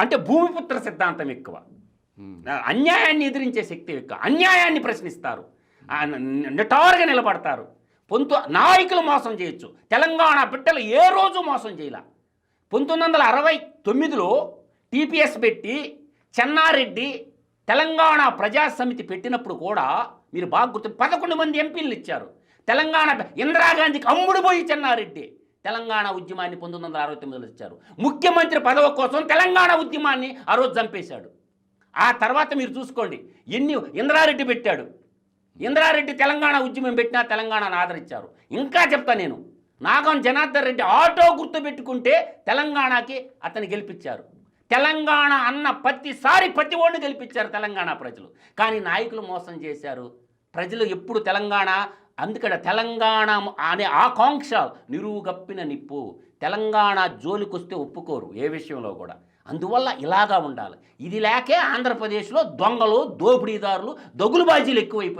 అంటే భూమిపుత్ర సిద్ధాంతం ఎక్కువ, అన్యాయాన్ని ఎదిరించే శక్తి ఎక్కువ, అన్యాయాన్ని ప్రశ్నిస్తారు, నిటారుగా నిలబడతారు. నాయకులు మోసం చేయొచ్చు, తెలంగాణ బిడ్డలు ఏ రోజు మోసం చేయలే. 1969లో టీపీఎస్ పెట్టి చెన్నారెడ్డి తెలంగాణ ప్రజా సమితి పెట్టినప్పుడు కూడా మీరు బాగా గుర్తు 11 మంది ఎంపీలు ఇచ్చారు. తెలంగాణ ఇందిరాగాంధీకి అమ్ముడు పోయి చెన్నారెడ్డి తెలంగాణ ఉద్యమాన్ని 1969లో ఇచ్చారు. ముఖ్యమంత్రి పదవి కోసం తెలంగాణ ఉద్యమాన్ని ఆ రోజు చంపేశాడు. ఆ తర్వాత మీరు చూసుకోండి ఎన్ని ఇందిరారెడ్డి పెట్టాడు. ఇందిరారెడ్డి తెలంగాణ ఉద్యమం పెట్టినా తెలంగాణను ఆదరించారు. ఇంకా చెప్తా నేను, నాగం జనార్దన్ రెడ్డి ఆటో గుర్తు పెట్టుకుంటే తెలంగాణకి అతను గెలిపించారు. తెలంగాణ అన్న ప్రతిసారి ప్రతి ఓడిని గెలిపించారు తెలంగాణ ప్రజలు. కానీ నాయకులు మోసం చేశారు. ప్రజలు ఎప్పుడు తెలంగాణ, అందుకని తెలంగాణ అనే ఆకాంక్ష నిరువుగప్పిన నిప్పు. తెలంగాణ జోలికొస్తే ఒప్పుకోరు ఏ విషయంలో కూడా. అందువల్ల ఇలాగా ఉండాలి. ఇది లేకే ఆంధ్రప్రదేశ్లో దొంగలు, దోపిడీదారులు, దగులుబాజీలు ఎక్కువైపోయారు.